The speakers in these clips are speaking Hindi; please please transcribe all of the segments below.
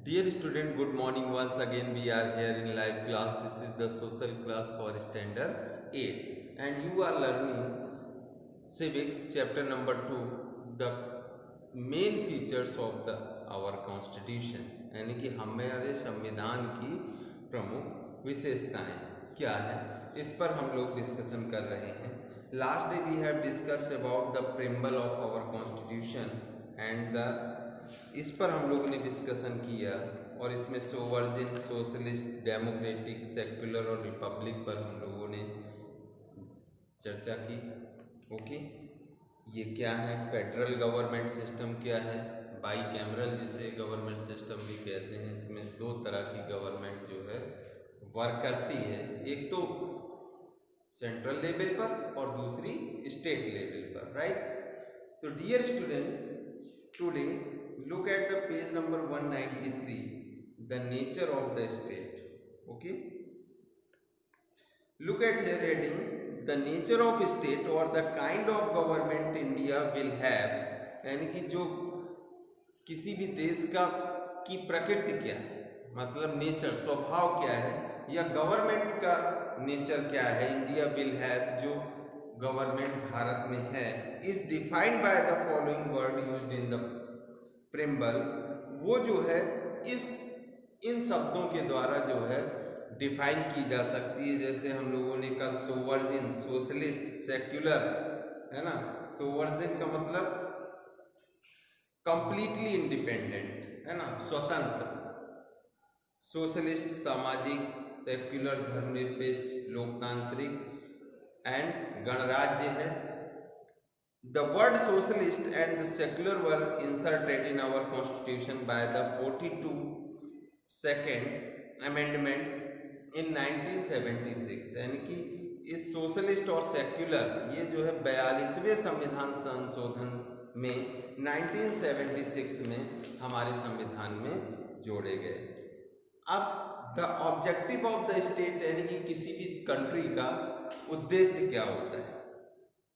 Dear student, good morning. Once again, we are here in live class. This is the social class for standard 8, and you are learning civics chapter number 2, the main features of the our constitution, यानी कि हमारे संविधान की प्रमुख विशेषताएं क्या है, इस पर हम लोग डिस्कशन कर रहे हैं. Last day we have discussed about the preamble of our constitution and the इस पर हम लोगों ने डिस्कशन किया और इसमें सोवर्जिन, सोशलिस्ट, डेमोक्रेटिक, सेक्युलर और रिपब्लिक पर हम लोगों ने चर्चा की. ओके, ये क्या है, फेडरल गवर्नमेंट सिस्टम क्या है, बाई कैमरल जिसे गवर्नमेंट सिस्टम भी कहते हैं. इसमें दो तरह की गवर्नमेंट जो है वर्क करती है, एक तो सेंट्रल लेवल पर और दूसरी स्टेट लेवल पर, राइट. तो dear student, today look at the page number 193, the nature of the state. Okay, look at here heading, the nature of state or the kind of government India will have. यानी कि जो किसी भी देश का की प्रकृति क्या है, मतलब नेचर, स्वभाव क्या है, या गवर्नमेंट का नेचर क्या है, इंडिया विल हैव, जो गवर्नमेंट भारत में है, is defined by the following word used in the preamble. वो जो है इन शब्दों के द्वारा जो है डिफाइन की जा सकती है. जैसे हम लोगों ने कल सोवर्जिन, सोशलिस्ट, सेक्युलर, है ना. सोवर्जिन का मतलब कंप्लीटली इंडिपेंडेंट, है ना, स्वतंत्र. सोशलिस्ट सामाजिक, सेक्युलर धर्मनिरपेक्ष, लोकतांत्रिक, एंड गणराज्य है. The word socialist and the secular were inserted in our constitution by the 42nd amendment in 1976. यानी कि इस सोशलिस्ट और सेक्युलर, ये जो है 42वें संविधान संशोधन में 1976 में हमारे संविधान में जोड़े गए. अब the objective of the state, यानी कि किसी भी कंट्री का उद्देश्य क्या होता है.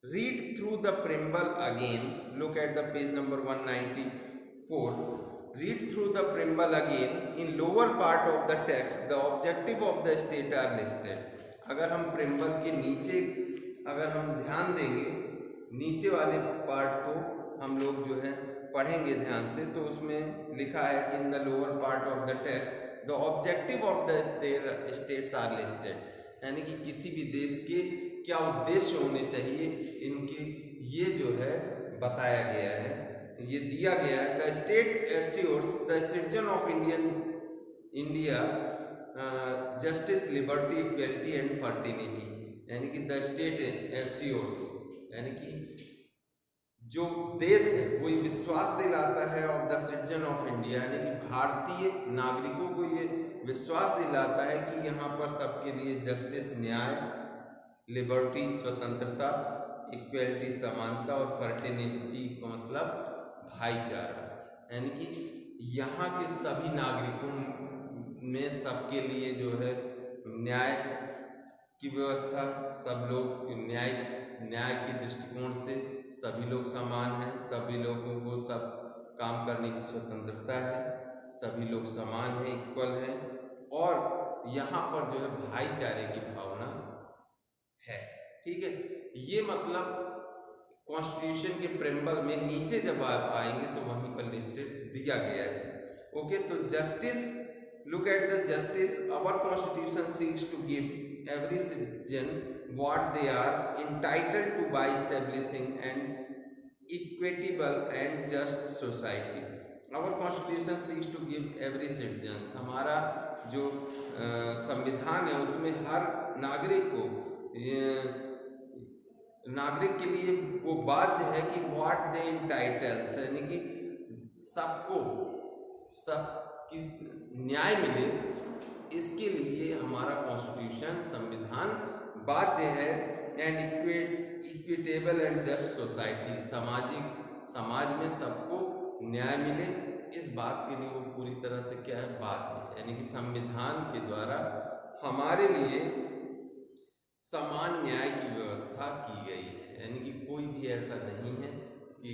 Read through the preamble again. Look at the page number 194. Read through the preamble again. In lower part of the text, the objective of the state are listed. अगर हम preamble के नीचे अगर हम ध्यान देंगे, नीचे वाले पार्ट को हम लोग जो है पढ़ेंगे ध्यान से, तो उसमें लिखा है कि in the lower part of the text, the objective of the states are listed. यानी कि किसी भी देश के क्या उद्देश्य होने चाहिए, इनके ये जो है बताया गया है, ये दिया गया है. The state assures the citizen of India justice, liberty, equality and fraternity. यानी कि द स्टेट एश्योर्स, यानी कि जो देश है वो ये विश्वास दिलाता है of the citizen of India, यानी कि भारतीय नागरिकों को ये विश्वास दिलाता है कि यहाँ पर सबके लिए जस्टिस, न्याय, लिबर्टी, स्वतंत्रता, इक्वलिटी, समानता, और फर्टिनिटी का मतलब भाईचारा. यानी कि यहाँ के सभी नागरिकों में सबके लिए जो है न्याय की व्यवस्था, सब लोग न्याय के दृष्टिकोण से सभी लोग समान हैं, सभी लोगों को सब काम करने की स्वतंत्रता है, सभी लोग समान हैं, इक्वल हैं, और यहाँ पर जो है भाईचारे की भावना है. ठीक है, ये मतलब कॉन्स्टिट्यूशन के प्रेम्बल में नीचे जब आप आएंगे तो वहीं पर लिस्टेड दिया गया है. ओके, तो justice, look at the justice. Our constitution seeks to give every citizen what they are entitled to by establishing and equitable and just society. Our constitution seeks to give every citizen, हमारा जो संविधान है उसमें हर नागरिक को, नागरिक के लिए वो बाध्य है कि व्हाट दे इंटाइटल्स, यानी कि सबको किस न्याय मिले, इसके लिए हमारा कॉन्स्टिट्यूशन, संविधान बाध्य है. And equitable and just society, समाज में सबको न्याय मिले, इस बात के लिए वो पूरी तरह से क्या है, बाध्य है. यानी कि संविधान के द्वारा हमारे लिए समान न्याय की व्यवस्था की गई है. यानी कि कोई भी ऐसा नहीं है कि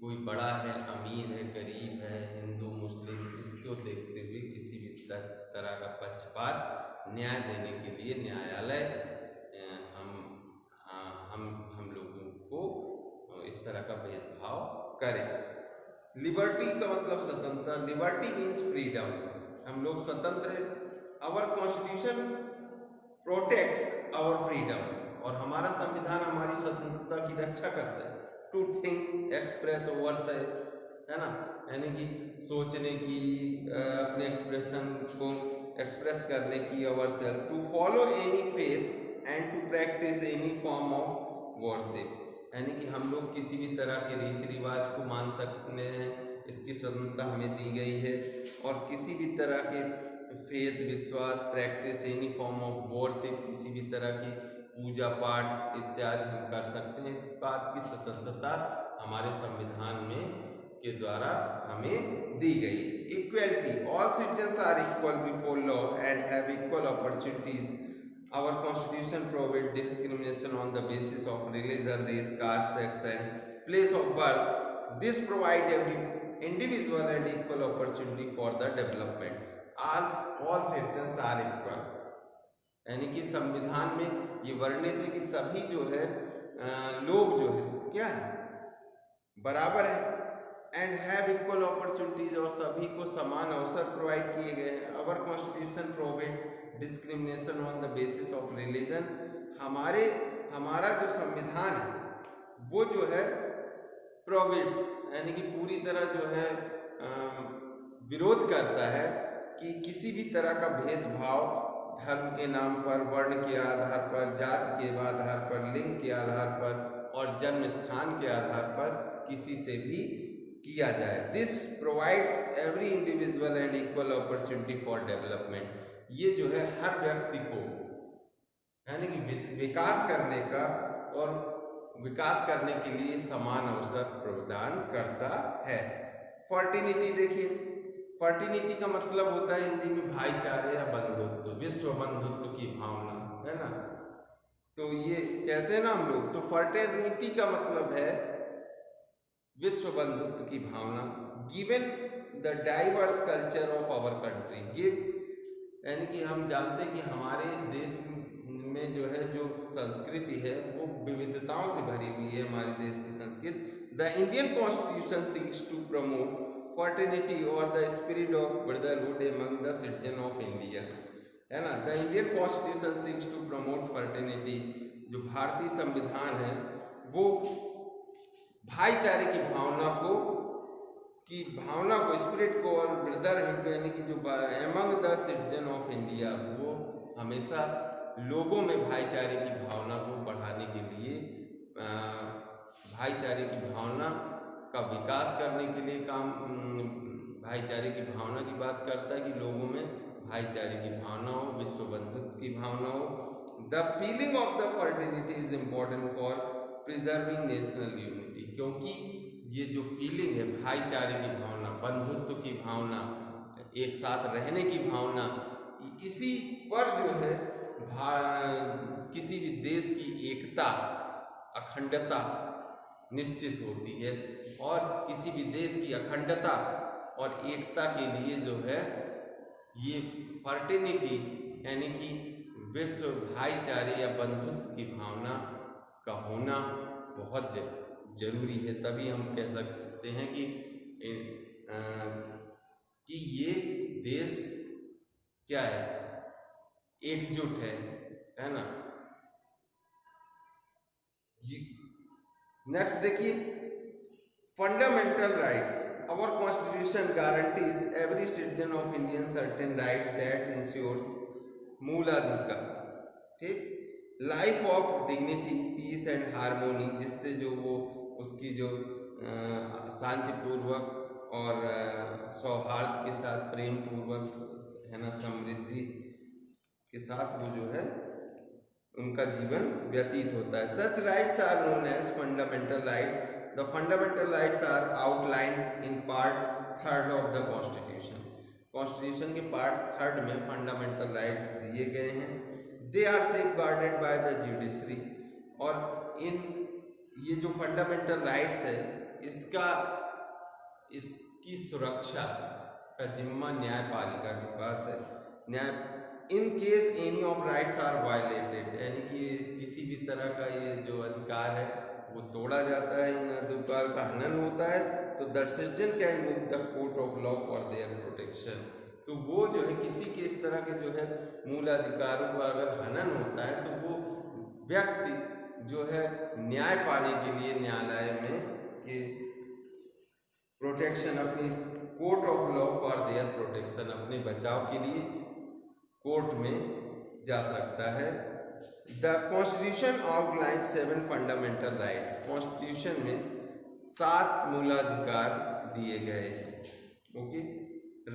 कोई बड़ा है, अमीर है, गरीब है, हिंदू मुस्लिम, इसको देखते हुए किसी भी तरह का पक्षपात न्याय देने के लिए न्यायालय हम हम लोगों को इस तरह का भेदभाव करे। लिबर्टी का मतलब स्वतंत्रता, लिबर्टी मीन्स फ्रीडम, हम लोग स्वतंत्र हैं। Our constitution protects our freedom, और हमारा संविधान हमारी स्वतंत्रता की रक्षा करता है। टू थिंक एक्सप्रेस ओवर से, है ना, यानी कि सोचने की, अपने एक्सप्रेशन को एक्सप्रेस करने की, our self, to follow any faith and to practise any form of worship, यानी कि हम लोग किसी भी तरह के रीति रिवाज को मान सकते हैं, इसकी स्वतंत्रता हमें दी गई है। और किसी भी तरह के फेथ, विश्वास, practice any form of worship, किसी भी तरह की पूजा पाठ इत्यादि हम कर सकते हैं। इस बात की स्वतंत्रता हमारे संविधान में के द्वारा हमें दी गई। Equality, all citizens are equal before law and have equal opportunities. Our constitution prohibits discrimination on the basis of religion, race, caste, sex and place of birth. This provides every individual and equal opportunity for the development. All citizens are equal. यानी कि संविधान में ये वर्णित है कि सभी जो है लोग जो है क्या है, बराबर है। एंड हैव इक्वल अपॉर्चुनिटीज, और सभी को समान अवसर प्रोवाइड किए गए हैं। Our constitution provides discrimination on the basis of religion, हमारा जो संविधान है वो जो है प्रोवाइड्स, यानी कि पूरी तरह जो है विरोध करता है कि किसी भी तरह का भेदभाव धर्म के नाम पर, वर्ण के आधार पर, जाति के आधार पर, लिंग के आधार पर और जन्म स्थान के आधार पर किसी से भी किया जाए। This provides every individual and equal opportunity for development, ये जो है हर व्यक्ति को यानी कि विकास करने का और विकास करने के लिए समान अवसर प्रदान करता है। फर्टिनिटी देखिए, फर्टिनिटी का मतलब होता है हिंदी में भाईचारे या बंधुत्व, विश्व बंधुत्व की भावना, है ना। तो ये कहते हैं ना हम लोग, तो फर्टर्निटी का मतलब है विश्व बंधुत्व की भावना। Given the diverse culture of our country, give यानी कि हम जानते हैं कि हमारे देश में जो है जो संस्कृति है वो विविधताओं से भरी हुई है, हमारे देश की संस्कृति। The Indian constitution seeks to promote fraternity और the spirit of brotherhood among the citizen of India, है ना। The Indian constitution seeks to promote fraternity, जो भारतीय संविधान है वो भाईचारे की भावना को स्पिरिट को और ब्रदरहुड यानी कि जो among the citizen of India, वो हमेशा लोगों में भाईचारे की भावना को बढ़ाने के लिए भाईचारे की भावना का विकास करने के लिए काम, भाईचारे की भावना की बात करता है कि लोगों में भाईचारे की भावना हो, विश्व बंधुत्व की भावना हो। The feeling of the fraternity is important for preserving national unity, क्योंकि ये जो फीलिंग है भाईचारे की भावना, बंधुत्व की भावना, एक साथ रहने की भावना, इसी पर जो है किसी भी देश की एकता, अखंडता निश्चित होती है। और किसी भी देश की अखंडता और एकता के लिए जो है ये फर्टर्निटी यानी कि विश्व भाईचारे या बंधुत्व की भावना का होना बहुत जरूरी है। तभी हम कह सकते हैं कि ये देश क्या है, एकजुट है ना। नेक्स्ट देखिए, fundamental rights. Our constitution guarantees every citizen of Indian certain right that ensures मूलाधिकार, ठीक, life of dignity, peace and harmony, जिससे जो वो उसकी जो शांतिपूर्वक और सौहार्द के साथ, प्रेम पूर्वक, है ना, समृद्धि के साथ वो जो है उनका जीवन व्यतीत होता है। Such rights are known as fundamental rights. The fundamental rights are outlined in part 3 of the constitution. Constitution के पार्ट 3 में फंडामेंटल राइट्स दिए गए हैं। They are safeguarded by the judiciary, और इन ये जो फंडामेंटल राइट्स है इसकी सुरक्षा का जिम्मा न्यायपालिका के पास है। न्याय in case any of rights are violated, यानी कि किसी भी तरह का ये जो अधिकार है वो तोड़ा जाता है, इन अधिकार का हनन होता है, तो the citizen can move the court of law for their protection. तो वो जो है किसी के इस तरह के जो है मूल अधिकारों का अगर हनन होता है तो वो व्यक्ति जो है न्याय पाने के लिए न्यायालय में कि प्रोटेक्शन, अपनी court of law for their protection, अपने बचाव के लिए कोर्ट में जा सकता है। The constitution outline 7 fundamental rights. Constitution में 7 मूलाधिकार दिए गए हैं। Okay,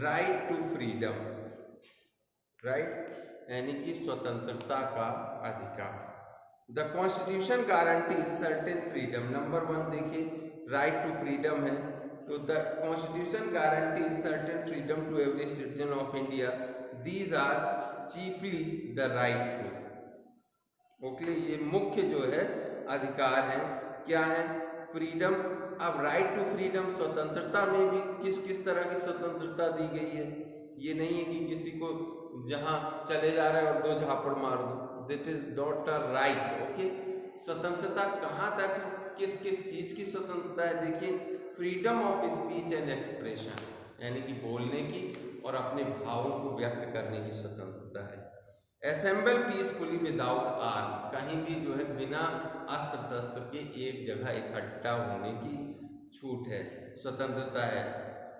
right to freedom, right यानी कि स्वतंत्रता का अधिकार। The constitution guarantees certain freedom. Number 1 देखिए, राइट टू फ्रीडम है, तो the constitution guarantees certain freedom to every citizen of India. These are chiefly the right to. Okay, ये मुख्य जो है अधिकार है, क्या है? फ्रीडम। अब राइट टू फ्रीडम, स्वतंत्रता में भी किस किस तरह की स्वतंत्रता दी गई है? ये नहीं है कि किसी को जहां चले जा रहे हैं और 2 झापड़ मार दो, that is not a right. Okay, स्वतंत्रता कहाँ तक है, किस किस चीज की स्वतंत्रता है? देखिए, freedom of speech and expression, यानी कि बोलने की और अपने भावों को व्यक्त करने की स्वतंत्रता है। असेंबल पीसफुली विदाउट आर्म, कहीं भी जो है बिना अस्त्र शस्त्र के एक जगह इकट्ठा होने की छूट है, स्वतंत्रता है।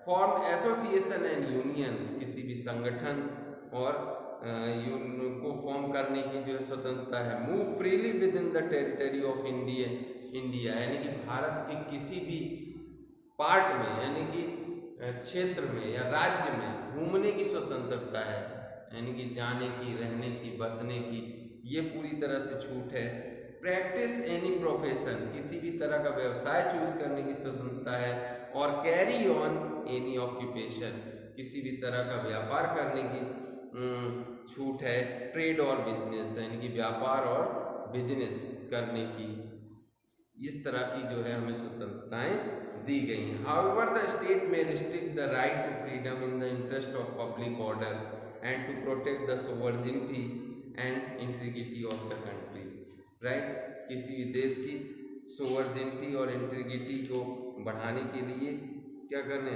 फॉर्म एसोसिएशन एंड यूनियंस, किसी भी संगठन और को फॉर्म करने की जो स्वतंत्रता है। Move freely with in the territory of India, यानी कि भारत के किसी भी पार्ट में, यानी कि क्षेत्र में या राज्य में घूमने की स्वतंत्रता है, यानी कि जाने की, रहने की, बसने की, ये पूरी तरह से छूट है। प्रैक्टिस एनी प्रोफेशन, किसी भी तरह का व्यवसाय चूज करने की स्वतंत्रता है। और कैरी ऑन एनी ऑक्यूपेशन, किसी भी तरह का व्यापार करने की छूट है। ट्रेड और बिजनेस, यानी कि व्यापार और बिजनेस करने की, इस तरह की जो है हमें स्वतंत्रताएं दी गई हैं। However the state may restrict the right to freedom in the interest of public order and to protect the sovereignty and integrity of the country. Right, किसी भी देश की सोवर्जिनिटी और इंटीग्रिटी को बढ़ाने के लिए क्या करने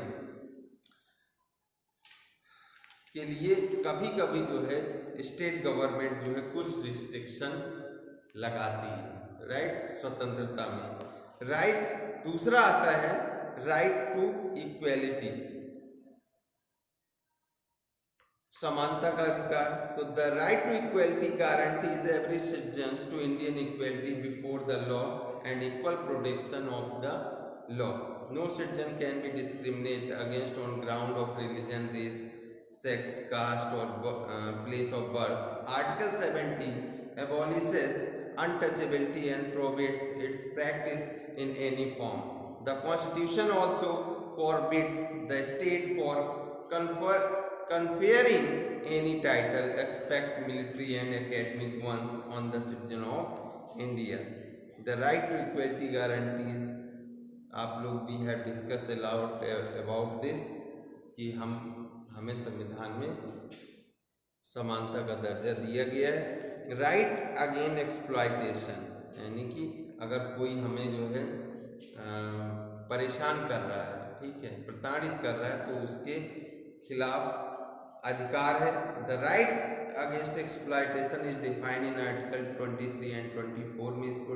के लिए कभी कभी जो है स्टेट गवर्नमेंट जो है कुछ रिस्ट्रिक्शन लगाती है, राइट, स्वतंत्रता में। राइट, दूसरा आता है राइट टू इक्वेलिटी, समानता का अधिकार। तो the right to equality guarantees every citizen to Indian equality before the law and equal protection of the law. No citizen can be discriminate against on ground of religion, race, sex, caste और place of birth. Article 17 abolishes untouchability and prohibits its practice in any form. The Constitution also forbids the state for conferring any title except military and academic ones on the citizen of India. The right to equality guarantees, आप लोग we have discussed a lot about this, कि हमें संविधान में समानता का दर्जा दिया गया है। राइट अगेन एक्सप्लॉयटेशन, यानी कि अगर कोई हमें जो है परेशान कर रहा है, ठीक है, प्रताड़ित कर रहा है, तो उसके खिलाफ अधिकार है। The right against exploitation is defined in article 23 and 24 में इसको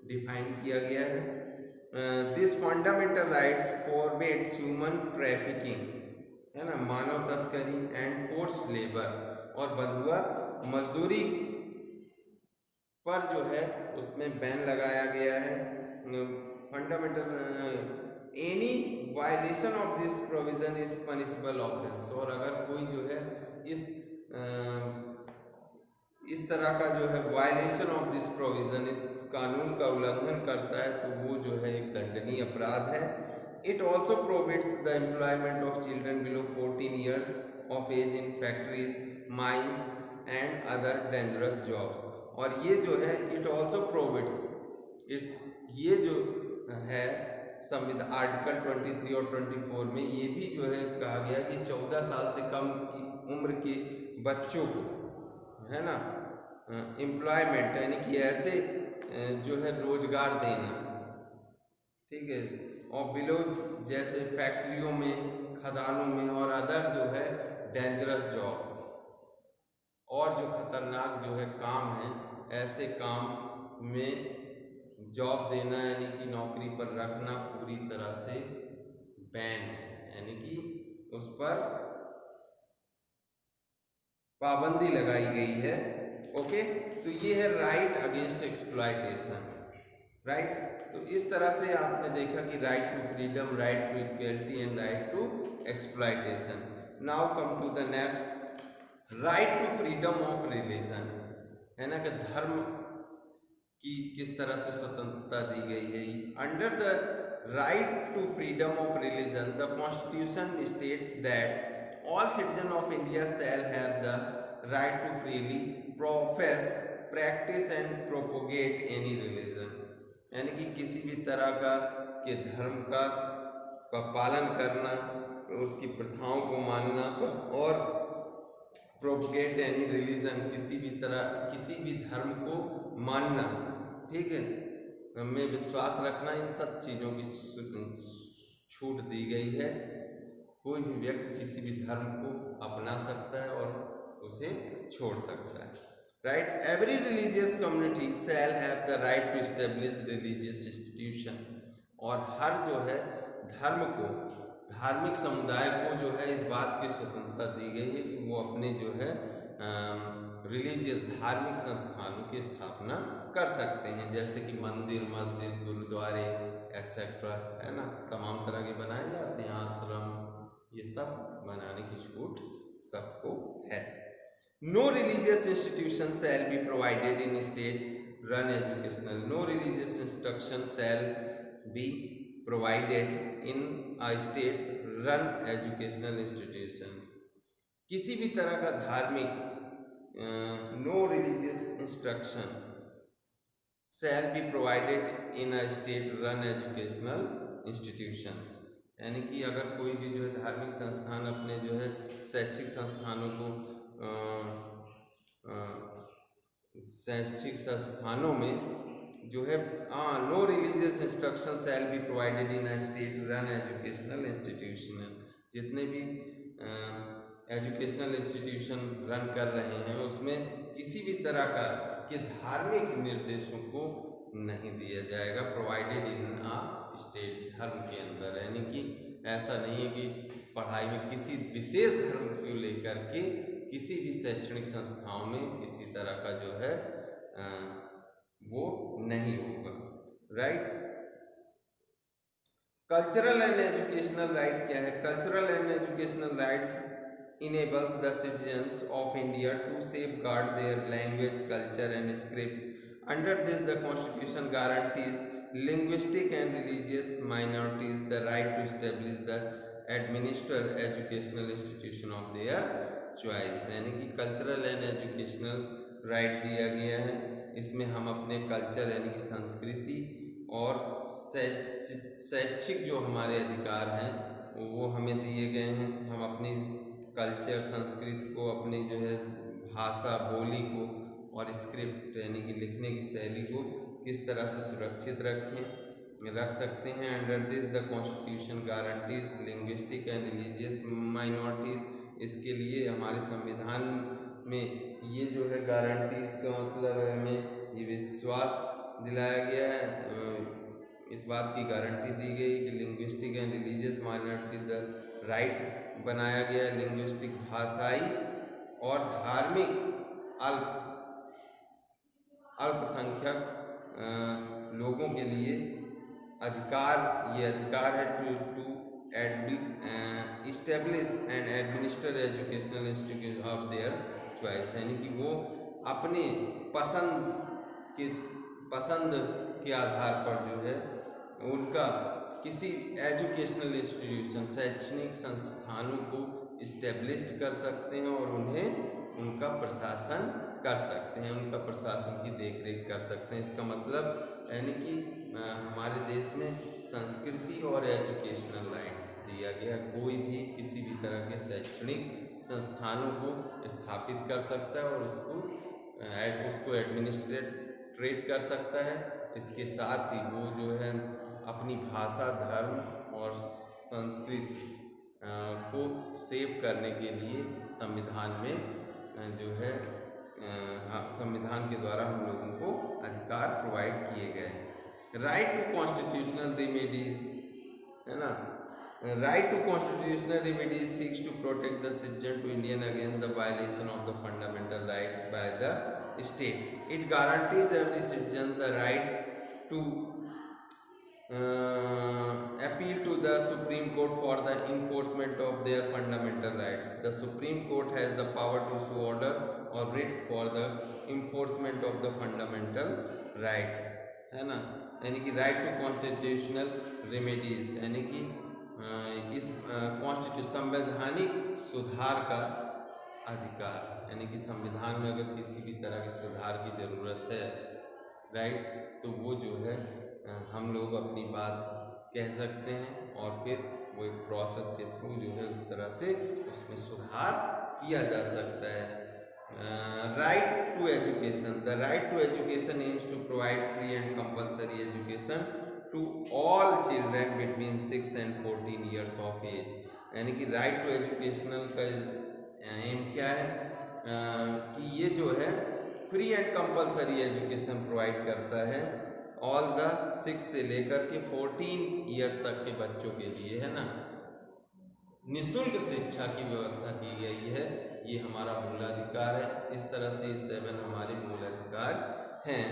डिफाइन किया गया है। This fundamental rights forbids human trafficking, है ना, मानव तस्करी एंड फोर्स्ड लेबर, और बंधुआ मजदूरी पर जो है उसमें बैन लगाया गया है। Fundamental any violation of this provision is punishable offence, और अगर कोई जो है इस तरह का जो है वायलेशन ऑफ दिस प्रोविजन, इस कानून का उल्लंघन करता है, तो वो जो है एक दंडनीय अपराध है। It also prohibits the employment of children below 14 years of age in factories, mines and other dangerous jobs. और ये जो है it also prohibits, ये जो है संविधान आर्टिकल 23 और 24 में ये भी जो है कहा गया कि 14 साल से कम की उम्र के बच्चों को, है ना, एम्प्लॉयमेंट यानी कि ऐसे जो है रोजगार देना, ठीक है, और बिलो जैसे फैक्ट्रियों में, खदानों में और अदर जो है डेंजरस जॉब और जो खतरनाक जो है काम है, ऐसे काम में जॉब देना यानी कि नौकरी पर रखना पूरी तरह से बैन है, यानी कि उस पर पाबंदी लगाई गई है। ओके, तो ये है राइट अगेंस्ट एक्सप्लॉयटेशन, राइट। तो इस तरह से आपने देखा कि right to freedom, right to equality and right to exploitation. Now come to the next, right to freedom of religion, है ना, कि धर्म की किस तरह से स्वतंत्रता दी गई है। Under the right to freedom of religion the constitution states that all citizen of India shall have the right to freely profess, practise and propagate any religion, यानी कि किसी भी तरह का के धर्म का पालन करना, उसकी प्रथाओं को मानना और प्रोपोगेट एनी रिलीजन, किसी भी तरह किसी भी धर्म को मानना, ठीक है, में विश्वास रखना, इन सब चीज़ों की छूट दी गई है। कोई भी व्यक्ति किसी भी धर्म को अपना सकता है और उसे छोड़ सकता है। Right, every religious community shall have the right to establish religious institution, और हर जो है धर्म को, धार्मिक समुदाय को जो है इस बात की स्वतंत्रता दी गई है कि वो अपने जो है रिलीजियस धार्मिक संस्थानों की स्थापना कर सकते हैं, जैसे कि मंदिर, मस्जिद, गुरुद्वारे एक्सेट्रा, है ना, तमाम तरह के बनाए जाते हैं, आश्रम, ये सब बनाने की छूट सबको है। No religious institution shall be provided in state run educational, no religious instruction shall be provided in a state run educational institution, किसी भी तरह का धार्मिक no religious instruction shall be provided in a state run educational institutions, यानी कि अगर कोई भी जो है धार्मिक संस्थान अपने जो है शैक्षिक संस्थानों को शैक्षिक संस्थानों में जो है no religious instruction shall be provided in a state run educational institution, जितने भी एजुकेशनल इंस्टीट्यूशन रन कर रहे हैं उसमें किसी भी तरह का के धार्मिक निर्देशों को नहीं दिया जाएगा, प्रोवाइडेड इन आ स्टेट, धर्म के अंदर, यानी कि ऐसा नहीं है कि पढ़ाई में किसी विशेष धर्म को लेकर के किसी भी शैक्षणिक संस्थाओं में किसी तरह का जो है वो नहीं होगा। Right, cultural and educational right क्या है? Cultural and educational rights enables the citizens of India to safeguard their language, culture and script. Under this, the Constitution guarantees linguistic and religious minorities the right to establish the administer educational institution of their choice. यानी कि कल्चरल एंड एजुकेशनल राइट दिया गया है, इसमें हम अपने कल्चर यानी कि संस्कृति और शैक्षिक जो हमारे अधिकार हैं वो हमें दिए गए हैं। हम अपनी कल्चर, संस्कृति को, अपनी जो है भाषा, बोली को और स्क्रिप्ट यानी कि लिखने की शैली को किस तरह से सुरक्षित रख सकते हैं। Under this the constitution guarantees linguistic and religious minorities, इसके लिए हमारे संविधान में ये जो है गारंटीज का मतलब है हमें ये विश्वास दिलाया गया है, इस बात की गारंटी दी गई कि linguistic and religious minority the right बनाया गया है, लिंग्विस्टिक भाषाई और धार्मिक अल्पसंख्यक लोगों के लिए अधिकार, ये अधिकार है to establish and administer educational institute of their choice, यानी कि वो अपने पसंद के आधार पर जो है उनका किसी एजुकेशनल इंस्टीट्यूशन, शैक्षणिक संस्थानों को इस्टेब्लिश्ड कर सकते हैं और उन्हें उनका प्रशासन कर सकते हैं, उनका प्रशासन की देखरेख कर सकते हैं। इसका मतलब यानी कि हमारे देश में संस्कृति और एजुकेशनल राइट्स दिया गया। कोई भी किसी भी तरह के शैक्षणिक संस्थानों को स्थापित कर सकता है और उसको एडमिनिस्ट्रेट कर सकता है। इसके साथ ही वो जो है अपनी भाषा, धर्म और संस्कृति को सेव करने के लिए संविधान में जो है संविधान के द्वारा हम लोगों को अधिकार प्रोवाइड किए गए हैं। राइट टू कॉन्स्टिट्यूशनल रेमेडीज, है ना, right to constitutional remedies seeks to protect the citizen to Indian against the violation of the fundamental rights by the state. It guarantees every citizen the right to appeal to the Supreme Court for the enforcement of their fundamental rights. The Supreme Court has the power to issue order or writ for the enforcement of the fundamental rights, है ना। यानी कि राइट टू कॉन्स्टिट्यूशनल रेमेडीज, यानी कि इस संवैधानिक सुधार का अधिकार, यानी कि संविधान में अगर किसी भी तरह के सुधार की ज़रूरत है, राइट, तो वो जो है हम लोग अपनी बात कह सकते हैं और फिर वो एक प्रोसेस के थ्रू जो है उस तरह से उसमें सुधार किया जा सकता है। Right to education, the right to education aims to provide free and compulsory education to all children between 6 and 14 years of age. यानी कि राइट टू एजुकेशनल का एम क्या है कि ये जो है free and compulsory education provide करता है ऑल द 6 से लेकर के 14 ईयर्स तक के बच्चों के लिए, है ना। निःशुल्क शिक्षा की व्यवस्था की गई है, ये हमारा मूलाधिकार है। इस तरह से 7 हमारे मूलाधिकार हैं।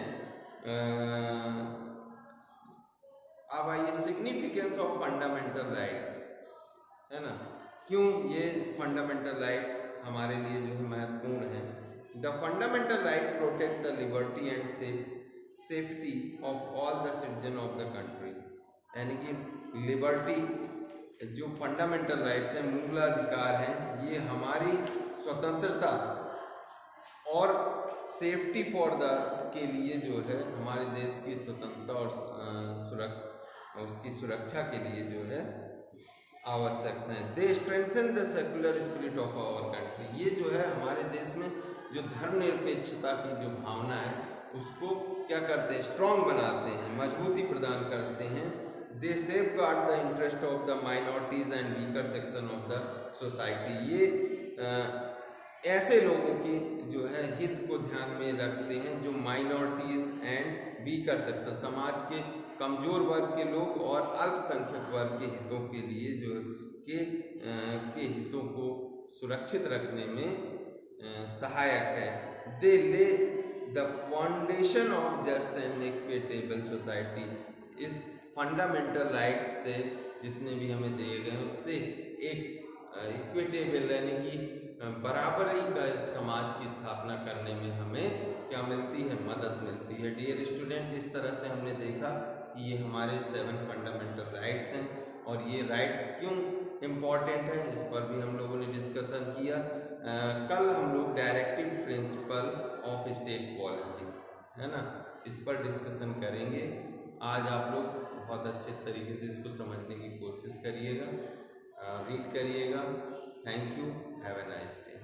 अब आइए सिग्निफिकेंस ऑफ फंडामेंटल राइट्स, है ना, क्यों ये फंडामेंटल राइट्स हमारे लिए जो है महत्वपूर्ण है। The fundamental right protect the liberty and safety of all the citizen of the country. यानी कि लिबर्टी, जो फंडामेंटल राइट्स हैं, मूलाधिकार हैं, ये हमारी स्वतंत्रता और सेफ्टी फॉर द के लिए जो है हमारे देश की स्वतंत्रता और उसकी सुरक्षा के लिए जो है आवश्यक है। They strengthen the secular spirit of our country. ये जो है हमारे देश में जो धर्मनिरपेक्षता की जो भावना है उसको क्या करते हैं, स्ट्रॉन्ग बनाते हैं, मजबूती प्रदान करते हैं। They safeguard the interest of the minorities and weaker section of the society. ये ऐसे लोगों के जो है हित को ध्यान में रखते हैं जो माइनॉरिटीज एंड वीकर सेक्शन, समाज के कमजोर वर्ग के लोग और अल्पसंख्यक वर्ग के हितों के लिए जो के हितों को सुरक्षित रखने में सहायक है। दे ले the foundation of just and equitable society. इस फंडामेंटल राइट्स से जितने भी हमें दिए गए हैं उससे एक इक्विटेबल यानी कि बराबरी का समाज की स्थापना करने में हमें क्या मिलती है, मदद मिलती है। डियर स्टूडेंट, इस तरह से हमने देखा कि ये हमारे 7 फंडामेंटल राइट्स हैं और ये राइट्स क्यों इम्पॉर्टेंट है इस पर भी हम लोगों ने डिस्कशन किया। कल हम लोग directive principle of state policy, है ना, इस पर डिस्कशन करेंगे। आज आप लोग बहुत अच्छे तरीके से इसको समझने की कोशिश करिएगा, रीड करिएगा। Thank you, have a nice day.